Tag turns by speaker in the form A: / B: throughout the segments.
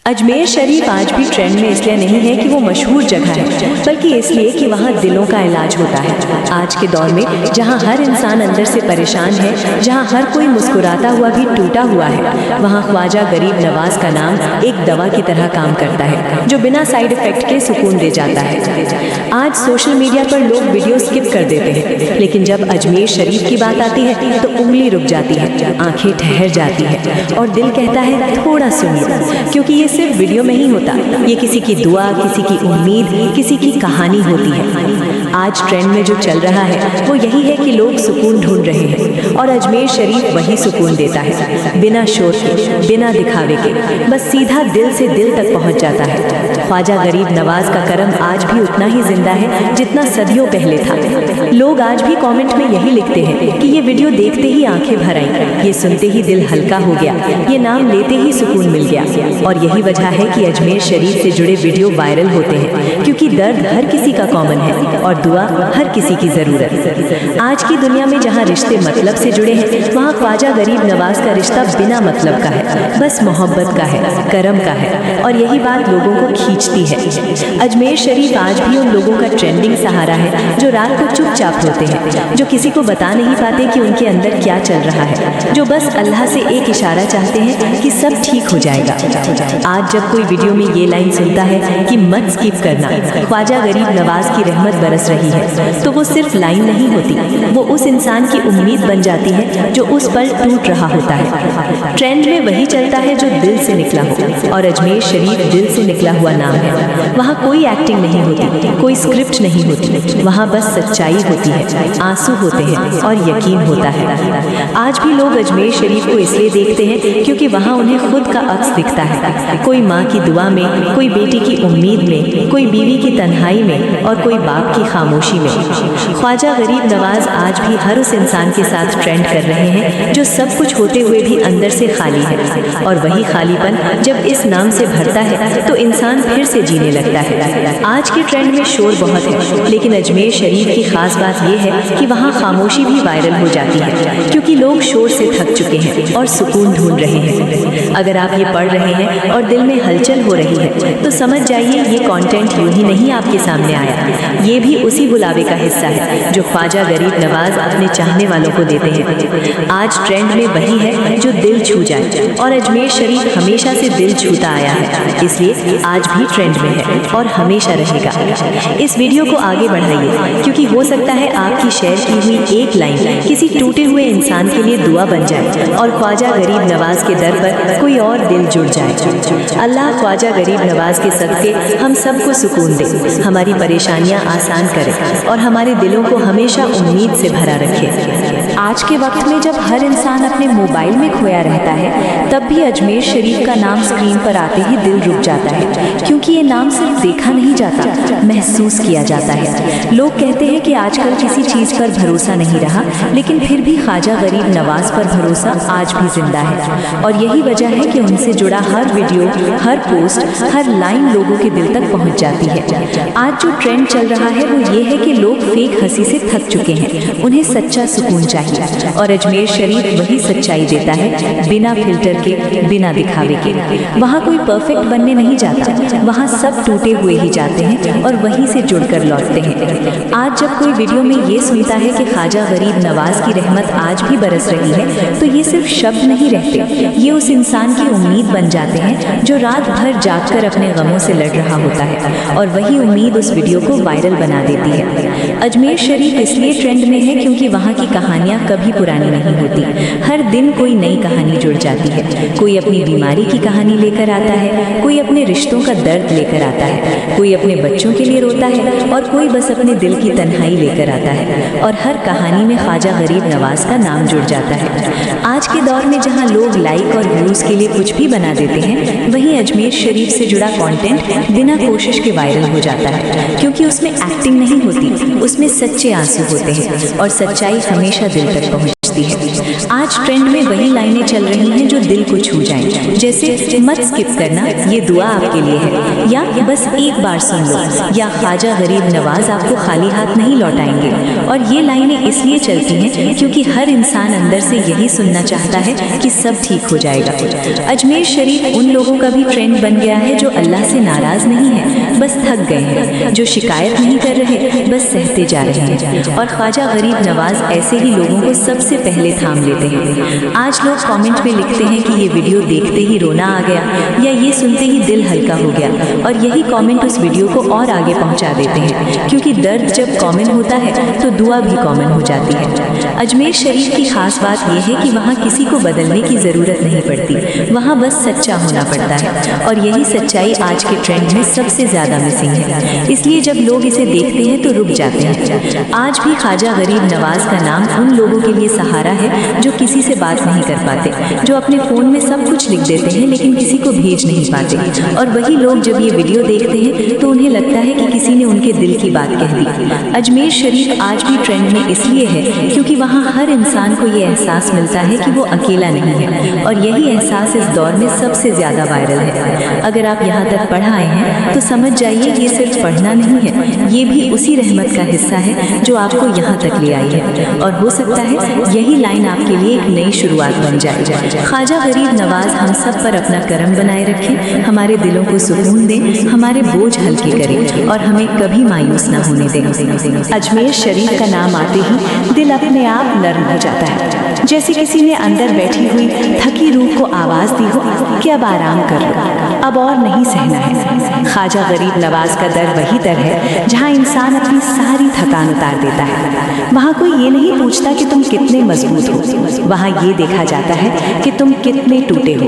A: अजमेर शरीफ आज भी ट्रेंड में इसलिए नहीं है कि वो मशहूर जगह है, बल्कि इसलिए कि वहाँ दिलों का इलाज होता है। आज के दौर में जहाँ हर इंसान अंदर से परेशान है, जहाँ हर कोई मुस्कुराता हुआ भी टूटा हुआ है, वहाँ ख्वाजा गरीब नवाज का नाम एक दवा की तरह काम करता है, जो बिना साइड इफेक्ट के सुकून दे जाता है। आज सोशल मीडिया पर लोग वीडियो स्किप कर देते हैं, लेकिन जब अजमेर शरीफ की बात आती है तो उंगली रुक जाती है, आंखें ठहर जाती है और दिल कहता है थोड़ा सुनिए, क्योंकि ये सिर्फ वीडियो में ही होता, ये किसी की दुआ, किसी की उम्मीद, किसी की कहानी होती है। आज ट्रेंड में जो चल रहा है वो यही है कि लोग सुकून ढूंढ रहे हैं और अजमेर शरीफ वही सुकून देता है, बिना शोर के, बिना दिखावे के, बस सीधा दिल से दिल तक पहुंच जाता है। ख्वाजा गरीब नवाज का करम आज भी उतना ही जिंदा है जितना सदियों पहले था। लोग आज भी कमेंट में यही लिखते हैं कि ये वीडियो देखते ही आंखें भर आईं, ये सुनते ही दिल हल्का हो गया, ये नाम लेते ही सुकून मिल गया। और यही वजह है कि अजमेर शरीफ से जुड़े वीडियो वायरल होते हैं, क्योंकि दर्द हर किसी का कॉमन है और दुआ हर किसी की ज़रूरत। आज की दुनिया में जहाँ रिश्ते मतलब से जुड़े हैं, वहाँ ख्वाजा गरीब नवाज का रिश्ता बिना मतलब का है, बस मोहब्बत का है, करम का है, और यही बात लोगों को खींचती है। अजमेर शरीफ आज भी उन लोगों का ट्रेंडिंग सहारा है जो रात को चुपचाप रोते हैं, जो किसी को बता नहीं पाते कि उनके अंदर क्या चल रहा है, जो बस अल्लाह से एक इशारा चाहते हैं कि सब ठीक हो जाएगा। आज जब कोई वीडियो में ये लाइन सुनता है कि मत स्किप करना, ख्वाजा गरीब नवाज की रहमत बरस रही है, तो वो सिर्फ लाइन नहीं होती, वो उस इंसान की उम्मीद बन जाती है जो उस पल टूट रहा होता है। ट्रेंड में वही चलता है जो दिल से निकला हो, और अजमेर शरीफ दिल से निकला हुआ नाम है। वहाँ कोई एक्टिंग नहीं होती, कोई स्क्रिप्ट नहीं होती, वहाँ बस सच्चाई होती है, आंसू होते हैं और यकीन होता है। आज भी लोग अजमेर शरीफ को इसलिए देखते हैं क्योंकि वहाँ उन्हें खुद का अक्स दिखता है, कोई माँ की दुआ में, कोई बेटी की उम्मीद में, कोई बीवी की तन्हाई में और कोई बाप की खामोशी में। ख्वाजा गरीब नवाज आज भी हर उस इंसान के साथ ट्रेंड कर रहे हैं जो सब कुछ होते हुए भी अंदर से खाली है, और वही खालीपन जब इस नाम से भरता है तो इंसान फिर से जीने लगता है। आज के ट्रेंड में शोर बहुत है, लेकिन अजमेर शरीफ की खास बात यह है कि वहाँ खामोशी भी वायरल हो जाती है, क्योंकि लोग शोर से थक चुके हैं और सुकून ढूंढ रहे हैं। अगर आप ये पढ़ रहे हैं और दिल में हलचल हो रही है तो समझ जाइए ये कंटेंट यूं ही नहीं आपके सामने आया, ये भी उसी बुलावे का हिस्सा है जो ख्वाजा गरीब नवाज अपने चाहने वालों को देते हैं। आज ट्रेंड में वही है जो दिल छू जाए, और अजमेर शरीफ हमेशा से दिल छूता आया है, इसलिए आज भी ट्रेंड में है और हमेशा रहेगा। इस वीडियो को आगे बढ़ाइए, क्योंकि हो सकता है आपकी शेयर की हुई एक लाइन किसी टूटे हुए इंसान के लिए दुआ बन जाए और ख्वाजा गरीब नवाज के दर पर कोई और दिल जुड़ जाए। अल्लाह ख्वाजा गरीब नवाज के सदके हम सबको सुकून दे, हमारी परेशानियां आसान करे और हमारे दिलों को हमेशा उम्मीद से भरा रखे।
B: आज के वक्त में जब हर इंसान अपने मोबाइल में खोया रहता है, तब भी अजमेर शरीफ का नाम स्क्रीन पर आते ही दिल रुक जाता है, क्योंकि ये नाम सिर्फ देखा नहीं जाता, महसूस किया जाता है। लोग कहते हैं कि आजकल किसी चीज़ पर भरोसा नहीं रहा, लेकिन फिर भी ख्वाजा गरीब नवाज पर भरोसा आज भी जिंदा है, और यही वजह है कि उनसे जुड़ा हर वीडियो, हर पोस्ट, हर लाइन लोगों के दिल तक पहुंच जाती है। आज जो ट्रेंड चल रहा है वो ये है कि लोग फेक हंसी से थक चुके हैं, उन्हें सच्चा सुकून चाहिए, और अजमेर शरीफ वही सच्चाई देता है, बिना फिल्टर के, बिना दिखावे के। वहाँ कोई परफेक्ट बनने नहीं जाता, वहाँ सब टूटे हुए ही जाते हैं और वहीं से जुड़कर लौटते हैं। आज जब कोई वीडियो में ये सुनता है कि ख्वाजा गरीब नवाज की रहमत आज भी बरस रही है, तो ये सिर्फ शब्द नहीं रहते, ये उस इंसान की उम्मीद बन जाते हैं जो रात भर जागकर अपने गमों से लड़ रहा होता है, और वही उम्मीद उस वीडियो को वायरल बना देती है। अजमेर शरीफ इसलिए ट्रेंड में है क्योंकि वहाँ की कहानियाँ कभी पुरानी नहीं होती, हर दिन कोई नई कहानी जुड़ जाती है। कोई अपनी बीमारी की कहानी लेकर आता है, कोई अपने रिश्तों का दर्द लेकर आता है, कोई अपने बच्चों के लिए रोता है, और कोई बस अपने दिल की तन्हाई लेकर आता है, और हर कहानी में ख्वाजा गरीब नवाज का नाम जुड़ जाता है। आज के दौर में जहाँ लोग लाइक और व्यूज़ के लिए कुछ भी बना देते हैं, वहीं अजमेर शरीफ से जुड़ा कंटेंट बिना कोशिश के वायरल हो जाता है, क्योंकि उसमें एक्टिंग नहीं होती, उसमें सच्चे आंसू होते हैं और सच्चाई हमेशा दिल तक पहुँचती है।
A: होती है। आज ट्रेंड में वही लाइनें चल रही हैं जो दिल को छू जाएं, जैसे मत स्किप करना, ये दुआ आपके लिए है, या बस एक बार सुन लो, या ख्वाजा गरीब नवाज आपको खाली हाथ नहीं लौटाएंगे। और ये लाइनें इसलिए चलती हैं क्योंकि हर इंसान अंदर से यही सुनना चाहता है कि सब ठीक हो जाएगा। अजमेर शरीफ उन लोगों का भी ट्रेंड बन गया है जो अल्लाह से नाराज नहीं है, बस थक गए हैं, जो शिकायत नहीं कर रहे, बस सहते जा रहे हैं। और ख्वाजा गरीब नवाज ऐसे ही लोगों को सबसे पहले थाम लेते हैं। आज लोग कमेंट में लिखते हैं कि ये वीडियो देखते ही रोना आ गया, या ये सुनते ही दिल हल्का हो गया, और यही कमेंट उस वीडियो को और आगे पहुंचा देते हैं, क्योंकि दर्द जब कॉमन होता है तो दुआ भी कॉमन हो जाती है। अजमेर शरीफ की खास बात यह है कि वहाँ किसी को बदलने की ज़रूरत नहीं पड़ती, वहाँ बस सच्चा होना पड़ता है, और यही सच्चाई आज के ट्रेंड में सबसे ज़्यादा मिसिंग है। इसलिए जब लोग इसे देखते हैं तो रुक जाते हैं। आज भी ख्वाजा गरीब नवाज का नाम उन लोगों के लिए सहारा है जो किसी से बात नहीं कर पाते, जो अपने फ़ोन में सब कुछ लिख देते हैं लेकिन किसी को भेज नहीं पाते। और वही लोग जब ये वीडियो देखते हैं तो उन्हें लगता है कि किसी ने उनके दिल की बात कह दी। अजमेर शरीफ आज भी ट्रेंड में इसलिए है क्योंकि वहाँ हर इंसान को ये एहसास मिलता है कि वो अकेला नहीं है, और यही एहसास इस दौर में सबसे ज़्यादा वायरल है। अगर आप यहाँ तक पढ़ आए हैं तो समझ जाइए ये सिर्फ पढ़ना नहीं है, ये भी उसी रहमत का हिस्सा है जो आपको यहाँ तक ले आई है। और हो सकता है यही लाइन आपके लिए एक नई शुरुआत बन जाए। ख्वाजा गरीब नवाज हम सब पर अपना करम बनाए रखें, हमारे दिलों को सुकून दें, हमारे बोझ हल्के करें, और हमें कभी मायूस ना होने दें। अजमेर शरीफ का नाम आते ही दिल अपने आप नर्म हो जाता है, जैसे किसी ने अंदर बैठी हुई थकी रूह को आवाज़ दी हो कि अब आराम कर लो, अब और नहीं सहना है। ख्वाजा गरीब नवाज का दर वही दर है जहाँ इंसान अपनी सारी थकान उतार देता है। वहाँ कोई ये नहीं पूछता कि तुम कितने मजबूत हो, वहाँ ये देखा जाता है कि तुम कितने टूटे हो,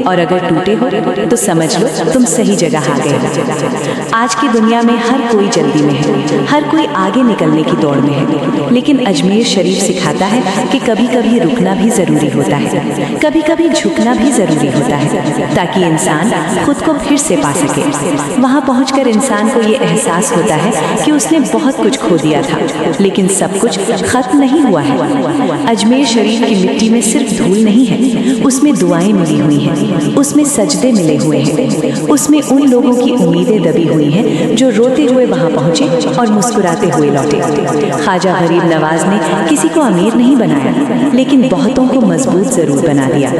A: और अगर टूटे हो तो समझ लो तुम सही जगह आ गए। आज की दुनिया में हर कोई जल्दी में है, हर कोई आगे निकलने की दौड़ में है, लेकिन अजमेर शरीफ सिखाता है कि कभी कभी रुकना भी ज़रूरी होता है, कभी कभी झुकना भी ज़रूरी होता है, ताकि इंसान खुद को फिर से पा सके। वहाँ पहुँचकर इंसान को ये एहसास होता है कि उसने बहुत कुछ खो दिया था, लेकिन सब कुछ खत्म नहीं हुआ है। अजमेर शरीफ की मिट्टी में सिर्फ धूल नहीं है, उसमें दुआएं मिली हुई हैं, उसमें सजदे मिले हुए हैं, उसमें उन लोगों की उम्मीदें दबी हुई हैं जो रोते हुए वहाँ पहुँचे और मुस्कुराते हुए लौटे। ख्वाजा गरीब नवाज ने किसी को अमीर नहीं बनाया, लेकिन बहुतों को मजबूत ज़रूर बना दिया,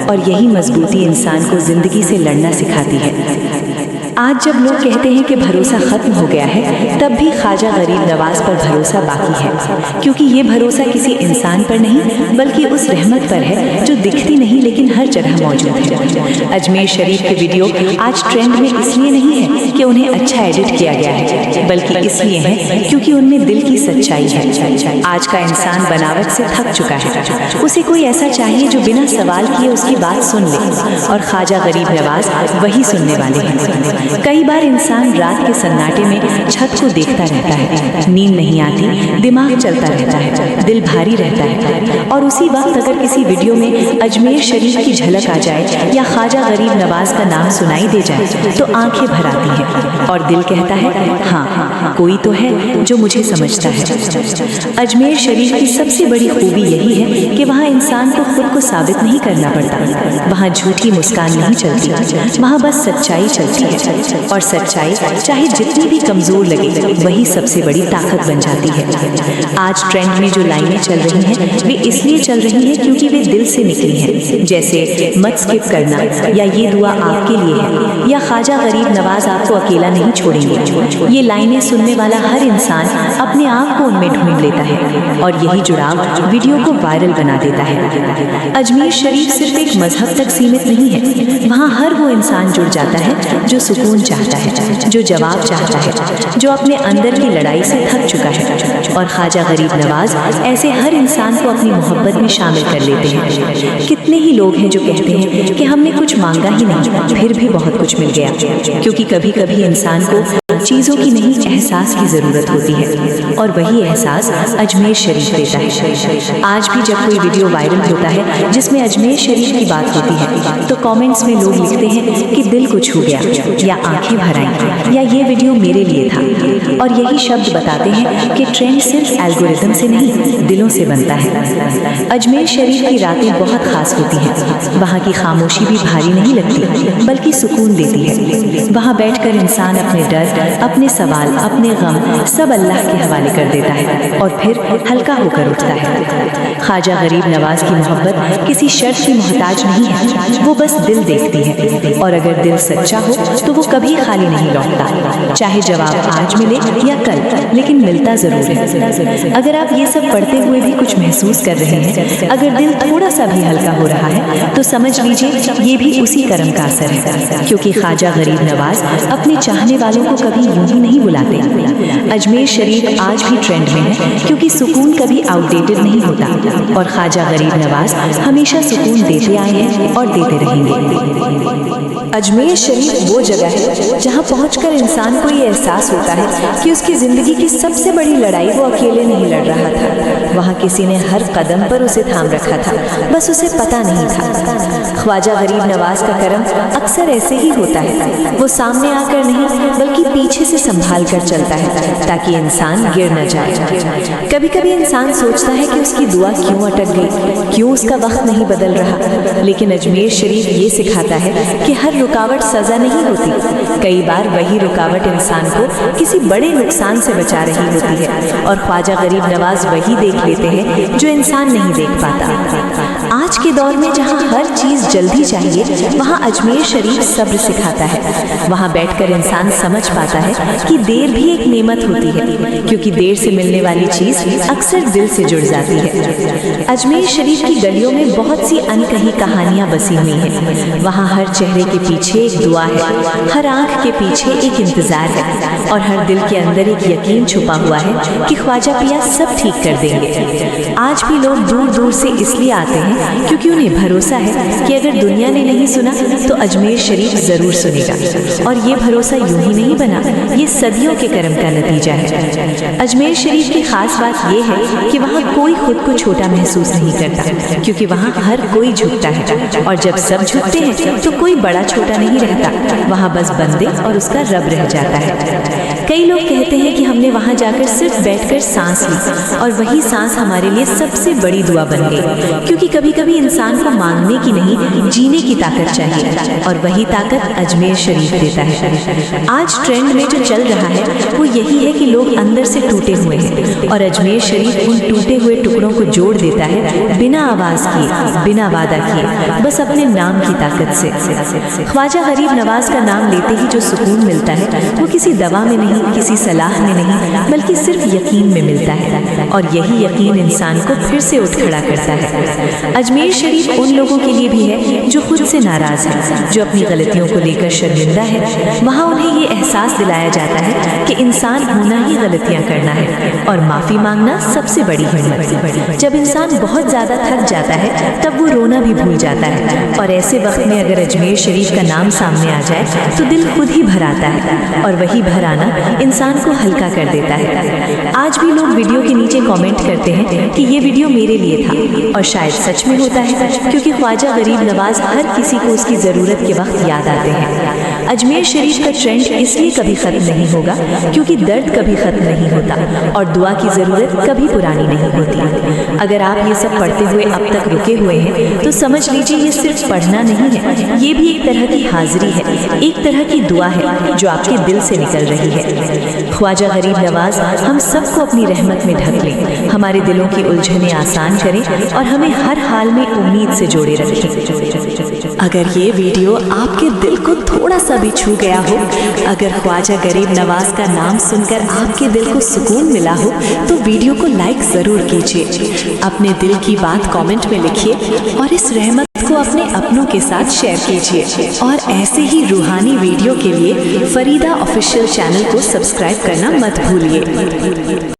A: और यही मजबूती इंसान को ज़िंदगी से लड़ना सिखाती है। आज जब लोग कहते हैं कि भरोसा ख़त्म हो गया है, तब भी ख्वाजा गरीब नवाज पर भरोसा बाकी है, क्योंकि ये भरोसा किसी इंसान पर नहीं बल्कि उस रहमत पर है जो दिखती नहीं लेकिन हर जगह मौजूद है। अजमेर शरीफ के वीडियो आज ट्रेंड में इसलिए नहीं है कि उन्हें अच्छा एडिट किया गया है, बल्कि इसलिए है क्योंकि उनमें दिल की सच्चाई है। आज का इंसान बनावट से थक चुका है, उसे कोई ऐसा चाहिए जो बिना सवाल किए उसकी बात सुन ले, और ख्वाजा गरीब नवाज वही सुनने वाले हैं। कई बार इंसान रात के सन्नाटे में छत को देखता रहता है, नींद नहीं आती, दिमाग चलता रहता है, दिल भारी रहता है, और उसी वक्त अगर किसी वीडियो में अजमेर शरीफ की झलक आ जाए या ख्वाजा गरीब नवाज का नाम सुनाई दे जाए तो आंखें भर आती हैं और दिल कहता है हाँ कोई तो है जो मुझे समझता है। अजमेर शरीफ की सबसे बड़ी खूबी यही है कि वहाँ इंसान को खुद को साबित नहीं करना पड़ता, वहाँ झूठी मुस्कान नहीं चलती, वहाँ बस सच्चाई चलती है, और सच्चाई चाहे जितनी भी कमज़ोर लगे वही सबसे बड़ी ताकत बन जाती है। आज ट्रेंड में जो लाइनें चल रही हैं वे इसलिए चल रही हैं क्योंकि वे दिल से निकली हैं, जैसे मत स्किप करना, या ये दुआ आपके लिए है, या ख्वाजा गरीब नवाज आपको अकेला नहीं छोड़ेंगे। ये लाइनें सुनने वाला हर इंसान अपने आप को उनमें ढूंढ लेता है, और यही जुड़ाव वीडियो को वायरल बना देता है। अजमेर शरीफ सिर्फ एक मजहब तक सीमित नहीं है, वहाँ हर वो इंसान जुड़ जाता है जो सुकून चाहता है, जो जवाब चाहता है, जो अपने अंदर की लड़ाई से थक चुका है। और ख्वाजा गरीब नवाज ऐसे हर इंसान को अपनी मोहब्बत में शामिल कर लेते हैं। कितने ही लोग हैं जो कहते हैं कि हमने कुछ मांगा ही नहीं, फिर भी बहुत कुछ मिल गया, क्योंकि कभी कभी इंसान को चीज़ों की नहीं एहसास की ज़रूरत होती है, और वही एहसास अजमेर शरीफ देता है। आज भी जब कोई वीडियो वायरल होता है जिसमें अजमेर शरीफ की बात होती है तो कमेंट्स में लोग लिखते हैं कि दिल को छू गया,
B: या आंखें भर आईं या ये वीडियो मेरे लिए था। और यही शब्द बताते हैं कि ट्रेंड सिर्फ एल्गोरिदम से नहीं, दिलों से बनता है। अजमेर शरीफ की रातें बहुत खास होती हैं। वहाँ की खामोशी भी भारी नहीं लगती, बल्कि सुकून देती है। वहाँ बैठकर इंसान अपने डर, अपने सवाल, अपने गम सब अल्लाह के हवाले कर देता है और फिर हल्का होकर उठता है। ख्वाजा गरीब नवाज की मोहब्बत किसी शर्त की मोहताज नहीं है, वो बस दिल देखती है। और अगर दिल सच्चा हो तो वो कभी खाली नहीं लौटता, चाहे जवाब आज मिले या कल, लेकिन मिलता जरूर है। अगर आप ये सब पढ़ते हुए भी कुछ महसूस कर रहे हैं, अगर दिल थोड़ा सा भी हल्का हो रहा है, तो समझ लीजिए ये भी उसी करम का असर है, क्योंकि ख्वाजा गरीब नवाज अपने चाहने वालों को कभी यूं ही नहीं बुलाते। अजमेर शरीफ आज भी ट्रेंड में है, क्योंकि सुकून कभी आउटडेटेड नहीं होता और ख्वाजा गरीब नवाज हमेशा सुकून देते आए हैं और देते रहेंगे।
A: अजमेर शरीफ वो जगह है जहाँ पहुंचकर इंसान को ये एहसास होता है कि उसकी ज़िंदगी की सबसे बड़ी लड़ाई वो अकेले नहीं लड़ रहा था। वहाँ किसी ने हर कदम पर उसे थाम रखा था, बस उसे पता नहीं था। ख्वाजा गरीब नवाज का करम अक्सर ऐसे ही होता है, वो सामने आकर नहीं बल्कि पीछे से संभाल कर चलता है ताकि इंसान गिर न जाए। कभी कभी इंसान सोचता है कि उसकी दुआ क्यों अटक गई, क्यों उसका वक्त नहीं बदल रहा, लेकिन अजमेर शरीफ ये सिखाता है कि हर रुकावट सज़ा नहीं होती। कई बार वही रुकावट इंसान को किसी बड़े नुकसान से बचा रही होती है और ख्वाजा गरीब नवाज वही देख लेते हैं जो इंसान नहीं देख पाता। आज के दौर में जहाँ हर चीज़ जल्दी चाहिए, वहाँ अजमेर शरीफ सब्र सिखाता है। वहाँ बैठकर इंसान समझ पाता है कि देर भी एक नेमत होती है, क्योंकि देर से मिलने वाली चीज़ अक्सर दिल से जुड़ जाती है। अजमेर शरीफ की गलियों में बहुत सी अनकही कहानियाँ बसी हुई हैं। वहाँ हर चेहरे के पीछे एक दुआ है, हर आँख के पीछे एक इंतज़ार है और हर दिल के अंदर एक यकीन छुपा हुआ है कि ख्वाजा पिया सब ठीक कर देंगे। आज भी लोग दूर दूर से इसलिए आते हैं क्योंकि उन्हें भरोसा है कि अगर दुनिया ने नहीं सुना तो अजमेर शरीफ ज़रूर सुनेगा। और ये भरोसा यूं ही नहीं बना, ये सदियों के कर्म का नतीजा है। अजमेर शरीफ की खास बात यह है कि वहाँ कोई खुद को छोटा महसूस नहीं करता, क्योंकि वहाँ हर कोई झुकता है और जब सब झुकते हैं तो कोई बड़ा छोटा नहीं रहता, वहाँ बस बंदे और उसका रब रह जाता है। कई लोग कहते हैं कि हमने वहाँ जाकर सिर्फ बैठकर सांस ली और वही सांस हमारे लिए सबसे बड़ी दुआ बन गई, क्योंकि कभी कभी इंसान को मांगने की नहीं, जीने की ताकत चाहिए और वही ताकत अजमेर शरीफ देता है। आज ट्रेंड में जो चल रहा है वो यही है कि लोग अंदर से टूटे हुए हैं और अजमेर शरीफ उन टूटे हुए टुकड़ों को जोड़ देता है, बिना आवाज़ किए, बिना वादा किए, बस अपने नाम की ताकत से। ख्वाजा गरीब नवाज का नाम लेते ही जो सुकून मिलता है वो किसी दवा में नहीं, किसी सलाह में नहीं, बल्कि सिर्फ यकीन में मिलता है और यही यकीन इंसान को फिर से उठ खड़ा करता है। अजमेर शरीफ उन लोगों के लिए भी है जो खुद से नाराज़ है, जो अपनी गलतियों को लेकर शर्मिंदा है। वहाँ उन्हें ये एहसास दिलाया जाता है कि इंसान होना ही गलतियाँ करना है और माफ़ी मांगना सबसे बड़ी हिम्मत। जब इंसान बहुत ज़्यादा थक जाता है तब वो रोना भी भूल जाता है और ऐसे वक्त में अगर अजमेर शरीफ का नाम सामने आ जाए तो दिल खुद ही भर आता है और वही भर आना इंसान को हल्का कर देता है। आज भी लोग वीडियो के नीचे कमेंट करते हैं कि ये वीडियो मेरे लिए था, और शायद सच में होता है, क्योंकि ख्वाजा गरीब नवाज हर किसी को उसकी ज़रूरत के वक्त याद आते हैं। अजमेर शरीफ का ट्रेंड इसलिए कभी ख़त्म नहीं होगा क्योंकि दर्द कभी ख़त्म नहीं होता और दुआ की ज़रूरत कभी पुरानी नहीं होती। अगर आप ये सब पढ़ते हुए अब तक रुके हुए हैं तो समझ लीजिए ये सिर्फ पढ़ना नहीं है, ये भी एक तरह की हाजिरी है, एक तरह की दुआ है जो आपके दिल से निकल रही है। ख्वाजा गरीब नवाज हम सबको अपनी रहमत में ढक लें, हमारे दिलों की उलझनें आसान करें और हमें हर हाल में उम्मीद से जोड़े रखें।
B: अगर ये वीडियो आपके दिल को थोड़ा सा भी छू गया हो, अगर ख्वाजा गरीब नवाज का नाम सुनकर आपके दिल को सुकून मिला हो, तो वीडियो को लाइक ज़रूर कीजिए, अपने दिल की बात कमेंट में लिखिए और इस रहमत को अपने अपनों के साथ शेयर कीजिए। और ऐसे ही रूहानी वीडियो के लिए फरीदा ऑफिशियल चैनल को सब्सक्राइब करना मत भूलिए।